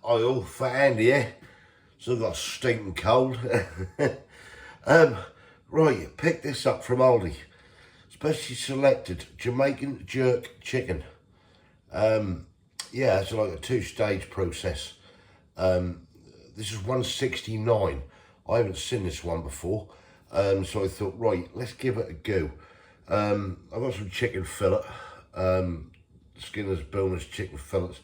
oil for Andy here. Still got a stinking cold. Right, pick this up from Aldi. Specially selected Jamaican jerk chicken. Yeah, it's like a two-stage process. This is 169. I haven't seen this one before. So I thought, right, let's give it a go. I've got some chicken fillet. Skinner's boneless chicken fillets.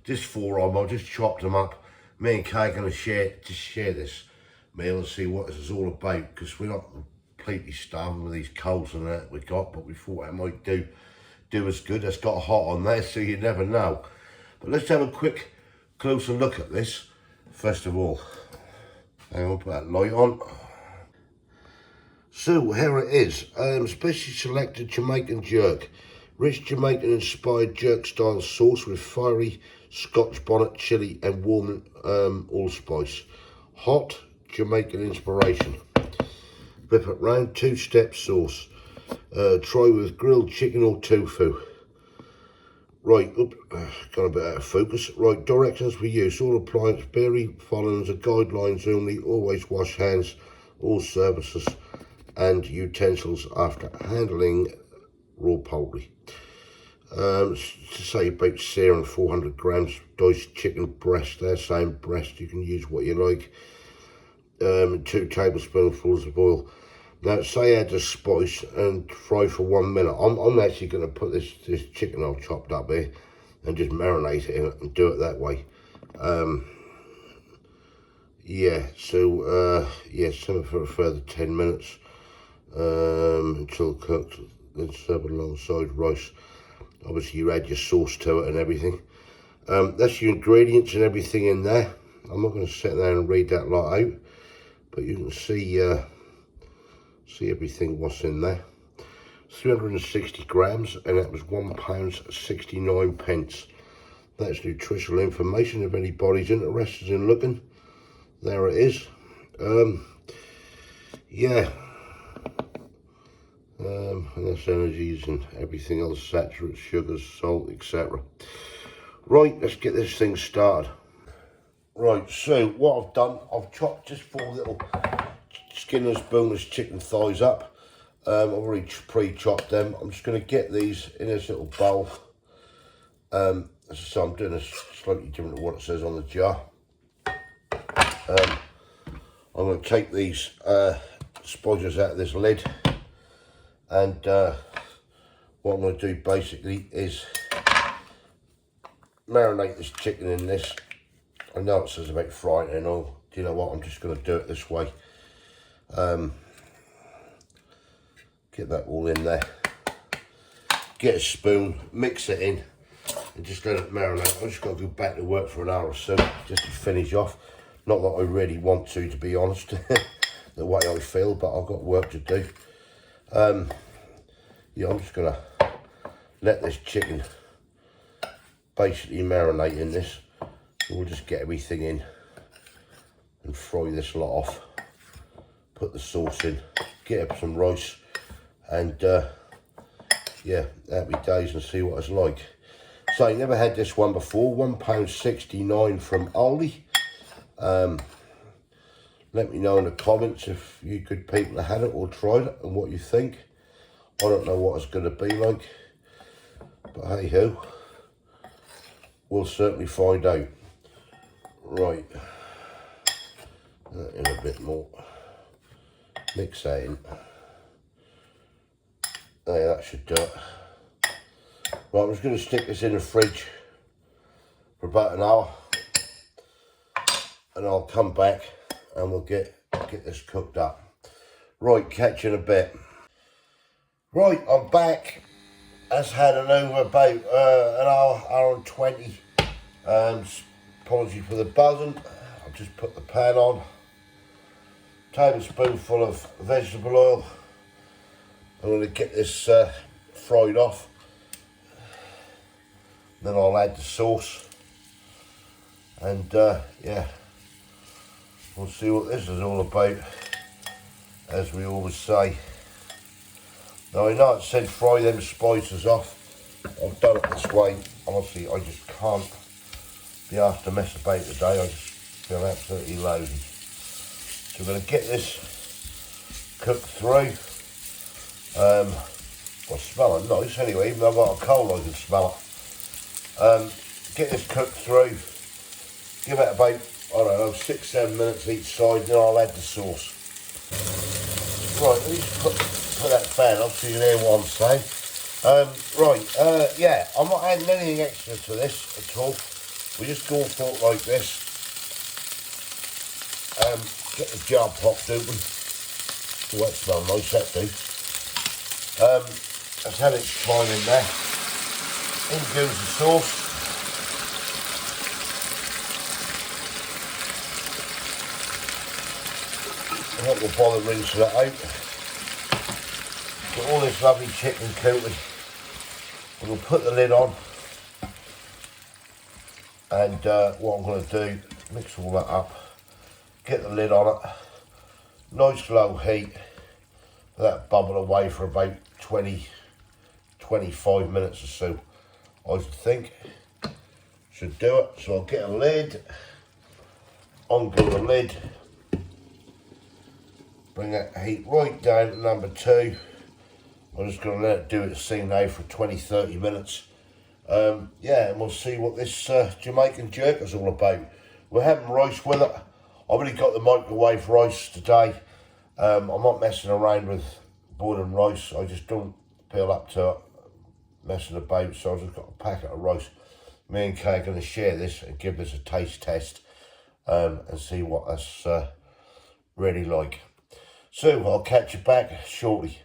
Just 4 of them. I just chopped them up. Me and Kay are going to share this meal and see what this is all about, because we're not completely starving with these colds and that we got, but we thought it might do us good. It's got hot on there, so you never know. But let's have a quick closer look at this. First of all, I'll put that light on. So here it is, specially selected Jamaican jerk. Rich Jamaican inspired jerk style sauce with fiery Scotch bonnet chilli and warm allspice. Hot Jamaican inspiration. Whip it round, 2-step sauce. Try with grilled chicken or tofu. Right, got a bit out of focus. Right, directions for use. All appliance vary, following the guidelines only. Always wash hands, all surfaces and utensils after handling raw poultry. To say about searing 400 grams diced chicken breast there, same breast, you can use what you like. 2 tablespoonfuls of oil. Now say add the spice and fry for 1 minute. I'm actually going to put this chicken I've chopped up here and just marinate it in it and do it that way. Yeah, so yeah, simmer for a further 10 minutes until cooked. Then serve it alongside rice. Obviously you add your sauce to it and everything. That's your ingredients and everything in there. I'm not going to sit there and read that lot out, but you can see everything what's in there. 360 grams, and that was £1.69. That's nutritional information if anybody's interested in looking. There it is. Yeah. And that's energies and everything else, saturates, sugars, salt, etc. Right, let's get this thing started. Right, so what I've done, I've chopped just 4 little Skinner's boneless chicken thighs up. I've already pre-chopped them. I'm just going to get these in this little bowl. So I'm doing this slightly different to what it says on the jar. I'm going to take these sponges out of this lid. And what I'm going to do basically is marinate this chicken in this. I know it says about frying and all. Do you know what? I'm just going to do it this way. Get that all in there. Get a spoon, mix it in, and just let it marinate. I've just got to go back to work for an hour or so just to finish off. Not that I really want to be honest, the way I feel, but I've got work to do. Yeah, I'm just gonna let this chicken basically marinate in this. We'll just get everything in and fry this lot off. Put the sauce in, get up some rice, and yeah, happy days and see what it's like. So I never had this one before. £1.69 from Aldi. Let me know in the comments if you good people have had it or tried it and what you think. I don't know what it's going to be like, but hey ho, we'll certainly find out. Right, that in a bit more. Mix that in. There, that should do it. Right, I'm just going to stick this in the fridge for about an hour, and I'll come back and we'll get this cooked up. Right, catch you in a bit. Right, I'm back. That's had an over about an hour and 20. Apologies for the buzzing. I've just put the pan on. Tablespoonful of vegetable oil. I'm going to get this fried off. Then I'll add the sauce. And yeah, we'll see what this is all about, as we always say. Now I know it said fry them spices off. I've done it this way. Honestly, I just can't be asked to mess about today. I just feel absolutely loaded. So we're going to get this cooked through. Well, smelling nice anyway, even though I've got a cold I can smell it. Get this cooked through. Give it about, I don't know, 6-7 minutes each side, then I'll add the sauce. Right, let me just put that fan off so you can hear what I'm saying. Yeah, I'm not adding anything extra to this at all. We just go for it like this. Get the jar popped open. Oh, that smells nice, that do. Let's have it fine in there. In goes the sauce. I won't go bother rinsing that out. Got all this lovely chicken coated. We'll put the lid on. And what I'm going to do, mix all that up. Get the lid on it. Nice low heat. Let that bubble away for about 20-25 minutes or so, I think. Should do it. So I'll get a lid. Undo the lid. Bring that heat right down to number 2. I'm just going to let it do its thing now for 20-30 minutes. Yeah, and we'll see what this Jamaican jerk is all about. We're having rice with it. I've already got the microwave rice today. I'm not messing around with boiling rice. I just don't feel up to it, messing about. So I've just got a packet of rice. Me and Kay are going to share this and give this a taste test and see what that's really like. So I'll catch you back shortly.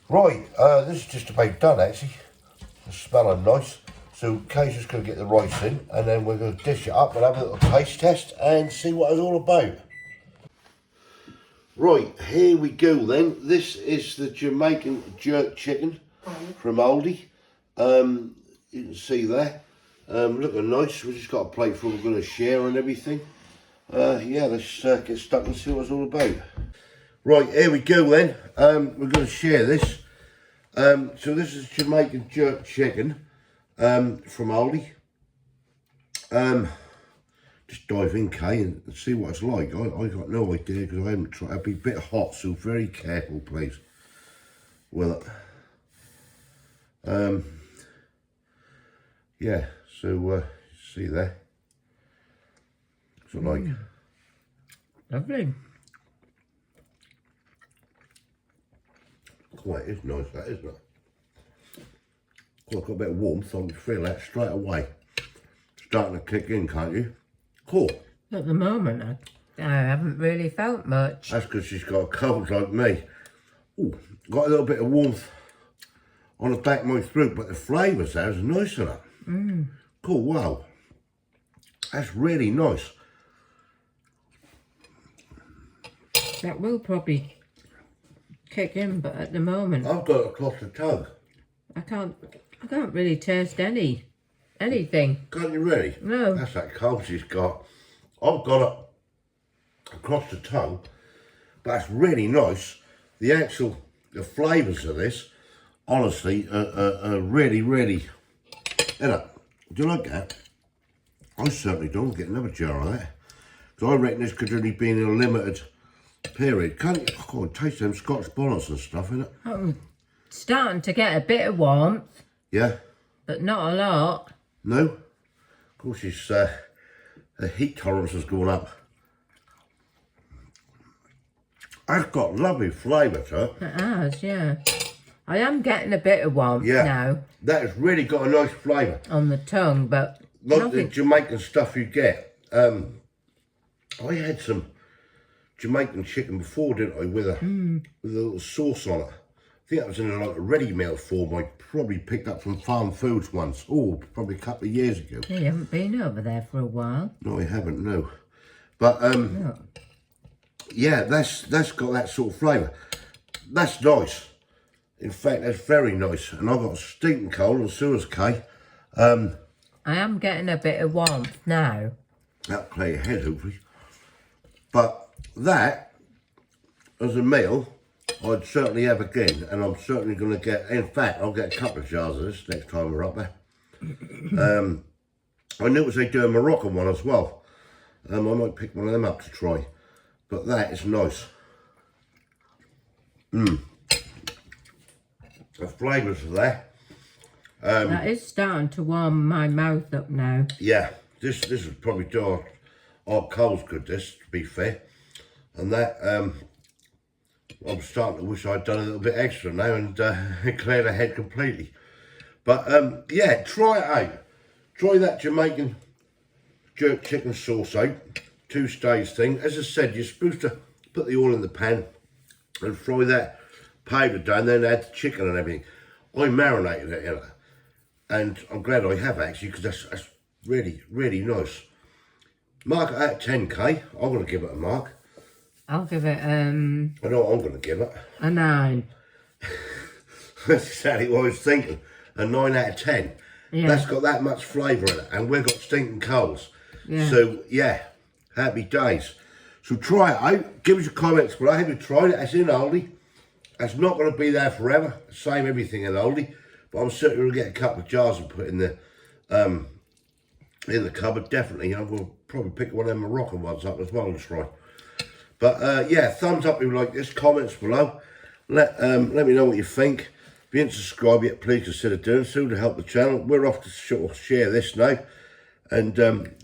Right, this is just about done actually. It's smelling nice. So Kay's just going to get the rice in and then we're going to dish it up and have a little taste test and see what it's all about. Right, here we go then. This is the Jamaican jerk chicken from Aldi. You can see there. Looking nice. We've just got a plate full we're going to share and everything. Yeah, let's get stuck and see what it's all about. Right, here we go then. We're going to share this. So this is Jamaican jerk chicken from Aldi. Just dive in, Kay, and see what it's like. I got no idea because I haven't tried. It'll be a bit hot, so very careful, please, with it. Yeah, so see there. What's it like? Lovely. Oh, it is nice, that, isn't it? Well, I've got a bit of warmth, I can feel that straight away. Starting to kick in, can't you? Cool. At the moment, I haven't really felt much. That's because she's got a cold like me. Ooh, got a little bit of warmth on the back of my throat, but the flavours there is nice in it. Cool, wow. That's really nice. That will probably kick in, but at the moment I've got it across the tongue. I can't really taste anything. Can't you really? No. That's that cold she's got. I've got it across the tongue, but that's really nice. The flavours of this, honestly, are really, really, innit? Do you like that? I certainly don't. Get another jar of that. Because I reckon this could only be in a limited period. Can't you? I can't taste them Scotch bonnets and stuff, innit? I'm starting to get a bit of warmth. Yeah? But not a lot. No? Of course, the heat tolerance has gone up. That's got lovely flavour to it. It has, yeah. I am getting a bit of warmth now. That has really got a nice flavour. On the tongue, but like nothing. The Jamaican stuff you get. I had some Jamaican chicken before, didn't I, with a little sauce on it. I think that was in like a ready meal form I probably picked up from Farm Foods once. Oh, probably a couple of years ago. You haven't been over there for a while. No, I haven't, no. But, No. yeah, that's got that sort of flavour. That's nice. In fact, that's very nice. And I've got a stinking cold, and so has Kay. I am getting a bit of warmth now. That'll play ahead, hopefully. But that, as a meal, I'd certainly have again. And I'm certainly going to get, in fact, I'll get a couple of jars of this next time we're up there. I noticed they do a Moroccan one as well. I might pick one of them up to try. But that is nice. The flavours are there. That is starting to warm my mouth up now. Yeah, this is probably do our coals good, this, to be fair. And that, I'm starting to wish I'd done a little bit extra now and cleared the head completely. But yeah, try it out. Try that Jamaican jerk chicken sauce out. 2-stage thing. As I said, you're supposed to put the oil in the pan and fry that powder down, then add the chicken and everything. I marinated it in it. And I'm glad I have actually, because that's really, really nice. Mark it at 10k. I'm going to give it a mark. I'll give it I know what I'm going to give it. a 9. That's exactly what I was thinking. A 9 out of 10. Yeah. That's got that much flavour in it, and we've got stinking coals. Yeah. So yeah, happy days. So try it out. Give us your comments below. Have you tried it? It's in Aldi. It's not going to be there forever. Same everything in Aldi, but I'm certainly going to get a couple of jars and put in the cupboard. Definitely. I'm going to probably pick one of them Moroccan ones up as well to try. But yeah, thumbs up if you like this. Comments below. Let me know what you think. If you didn't subscribe yet, please consider doing so to help the channel. We're off to sort of share this now. And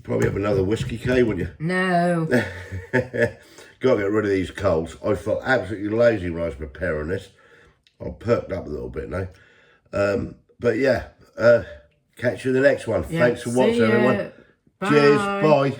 probably have another whiskey, Kay, wouldn't you? No. Got to get rid of these coals. I felt absolutely lazy when I was preparing this. I'm perked up a little bit now. But yeah, catch you in the next one. Yeah, Thanks for watching, see ya. everyone. Bye. Cheers. Bye.